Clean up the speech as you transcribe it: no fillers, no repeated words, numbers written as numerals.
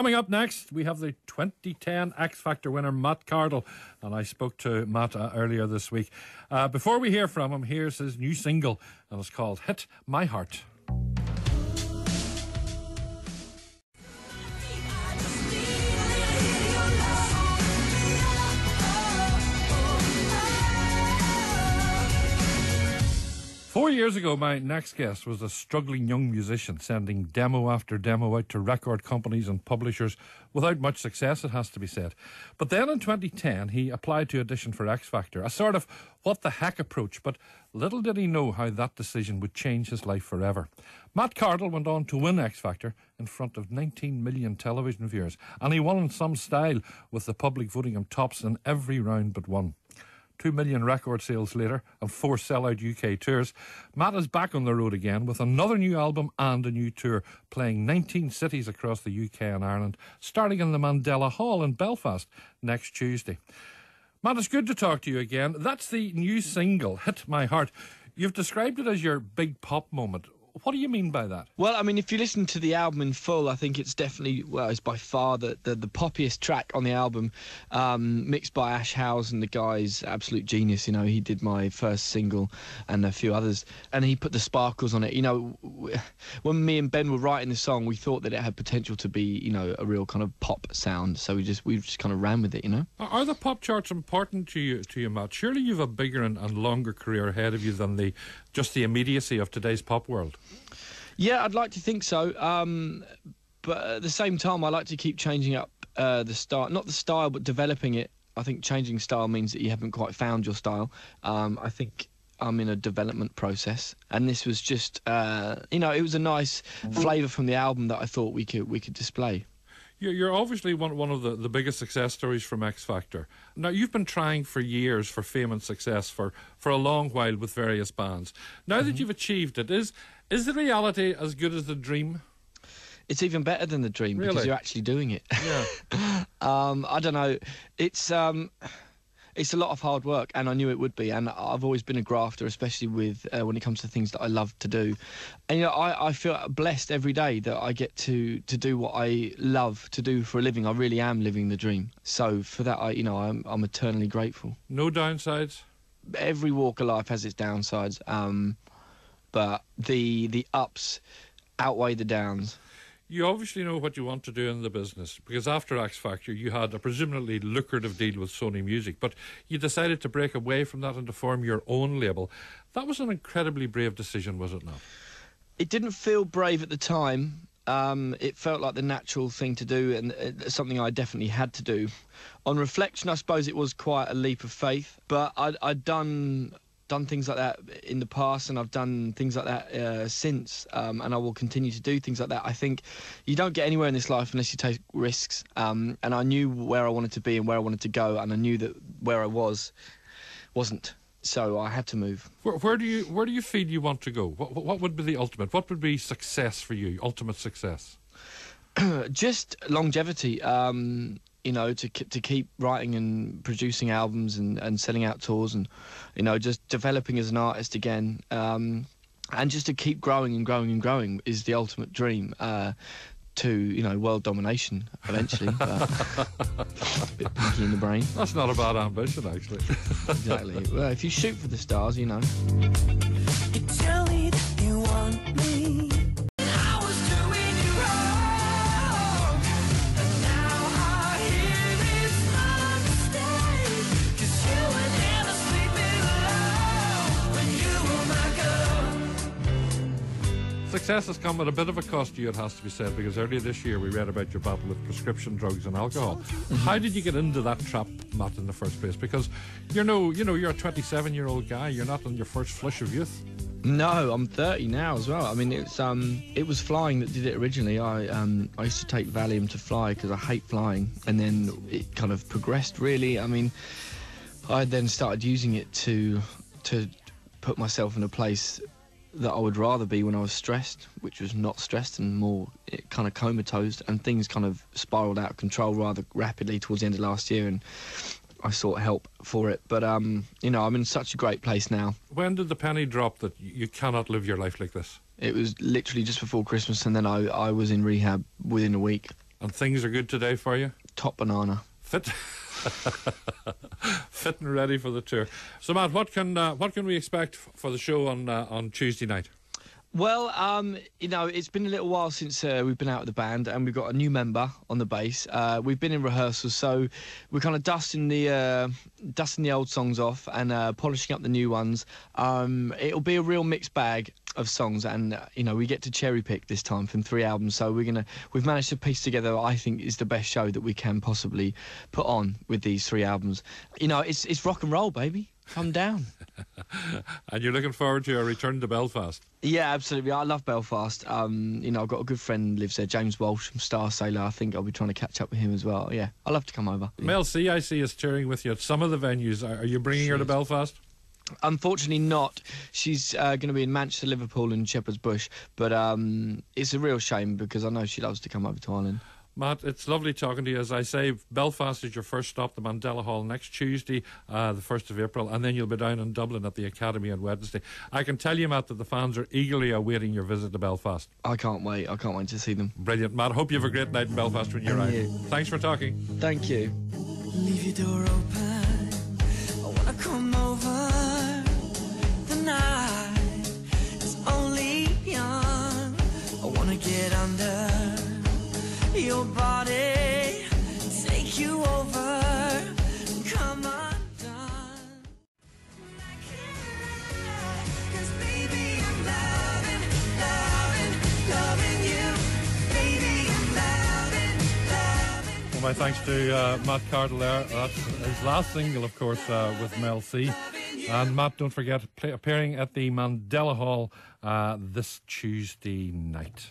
Coming up next, we have the 2010 X Factor winner, Matt Cardle, and I spoke to Matt earlier this week. Before we hear from him, here's his new single, and it's called Hit My Heart. Four years ago, my next guest was a struggling young musician sending demo after demo out to record companies and publishers without much success, it has to be said. But then in 2010, he applied to audition for X Factor, a sort of what the heck approach, but little did he know how that decision would change his life forever. Matt Cardle went on to win X Factor in front of 19 million television viewers, and he won in some style, with the public voting him tops in every round but one. 2 million record sales later and 4 sell-out UK tours, Matt is back on the road again with another new album and a new tour, playing 19 cities across the UK and Ireland, starting in the Mandela Hall in Belfast next Tuesday. Matt, it's good to talk to you again. That's the new single, Hit My Heart. You've described it as your big pop moment. What do you mean by that? Well, I mean, if you listen to the album in full, I think it's definitely, well, it's by far the poppiest track on the album, mixed by Ash Howes, and the guy's absolute genius. You know, he did my first single and a few others, and he put the sparkles on it. You know, when me and Ben were writing the song, we thought that it had potential to be, you know, a real kind of pop sound, so we just kind of ran with it, you know. Are the pop charts important to you, Matt? Surely you've a bigger and longer career ahead of you than just the immediacy of today's pop world. Yeah, I'd like to think so. But at the same time, I like to keep changing up the style. Not the style, but developing it. I think changing style means that you haven't quite found your style. I think I'm in a development process. And this was just, you know, it was a nice flavour from the album that I thought we could display. You're obviously one of the biggest success stories from X Factor. Now, you've been trying for years for fame and success for a long while with various bands. Now that you've achieved it, is the reality as good as the dream? It's even better than the dream, really? Because you're actually doing it. Yeah. I don't know. It's a lot of hard work, and I knew it would be. And I've always been a grafter, especially with when it comes to things that I love to do. And you know, I feel blessed every day that I get to do what I love to do for a living. I really am living the dream. So for that, I'm eternally grateful. No downsides? Every walk of life has its downsides, but the ups outweigh the downs. You obviously know what you want to do in the business, because after X Factor you had a presumably lucrative deal with Sony Music, but you decided to break away from that and to form your own label. That was an incredibly brave decision, was it not? It didn't feel brave at the time. It felt like the natural thing to do, and something I definitely had to do. On reflection, I suppose it was quite a leap of faith, but I'd done things like that in the past, and I've done things like that since, and I will continue to do things like that. I think you don't get anywhere in this life unless you take risks, and I knew where I wanted to be and where I wanted to go, and I knew that where I wasn't, so I had to move. Where do you feel you want to go? What would be the ultimate? What would be success for you? Ultimate success? Just longevity. You know, to keep writing and producing albums and selling out tours, and, you know, just developing as an artist again, and just to keep growing and growing and growing is the ultimate dream, to, you know, world domination eventually. But a bit pinky in the brain. That's not a bad ambition, actually. Exactly. Well, if you shoot for the stars, you know. You tell me that you want me. Success has come at a bit of a cost to you, it has to be said, because earlier this year we read about your battle with prescription drugs and alcohol. How did you get into that trap, Matt, in the first place? Because you're a 27-year-old guy. You're not on your first flush of youth. No, I'm 30 now as well. I mean, it was flying that did it originally. I used to take Valium to fly because I hate flying, and then it kind of progressed, really. I mean, I then started using it to put myself in a place that I would rather be when I was stressed, which was not stressed and more kind of comatose, and things kind of spiraled out of control rather rapidly towards the end of last year, and I sought help for it. But, you know, I'm in such a great place now. When did the penny drop that you cannot live your life like this? It was literally just before Christmas, and then I was in rehab within a week. And things are good today for you? Top banana. Fit and ready for the tour. So, Matt, what can we expect for the show on Tuesday night? Well, it's been a little while since we've been out with the band, and we've got a new member on the bass. We've been in rehearsals, so we're kind of dusting the old songs off and polishing up the new ones. It'll be a real mixed bag of songs, and we get to cherry pick this time from 3 albums. So we've managed to piece together what I think is the best show that we can possibly put on with these 3 albums. It's rock and roll, baby. Come down. And you're looking forward to a return to Belfast? Yeah, absolutely. I love Belfast. I've got a good friend who lives there, James Walsh from Star Sailor. I think I'll be trying to catch up with him as well. Yeah, I'd love to come over. Mel C, I see, is touring with you at some of the venues. Are you bringing her to Belfast? Unfortunately not. She's going to be in Manchester, Liverpool and Shepherd's Bush. But it's a real shame because I know she loves to come over to Ireland. Matt, it's lovely talking to you. As I say, Belfast is your first stop, the Mandela Hall next Tuesday, the 1st of April, and then you'll be down in Dublin at the Academy on Wednesday. I can tell you, Matt, that the fans are eagerly awaiting your visit to Belfast. I can't wait. I can't wait to see them. Brilliant. Matt, hope you have a great night in Belfast when you're out. Thanks for talking. Thank you. Leave your door open. I wanna come over. The night is only young. I wanna get under your body, take you over, come undone. 'Cause baby, I'm loving you. Baby, I'm loving. Well, my thanks to Matt Cardle there. That's his last single, of course, with Mel C. And Matt, don't forget, appearing at the Mandela Hall this Tuesday night.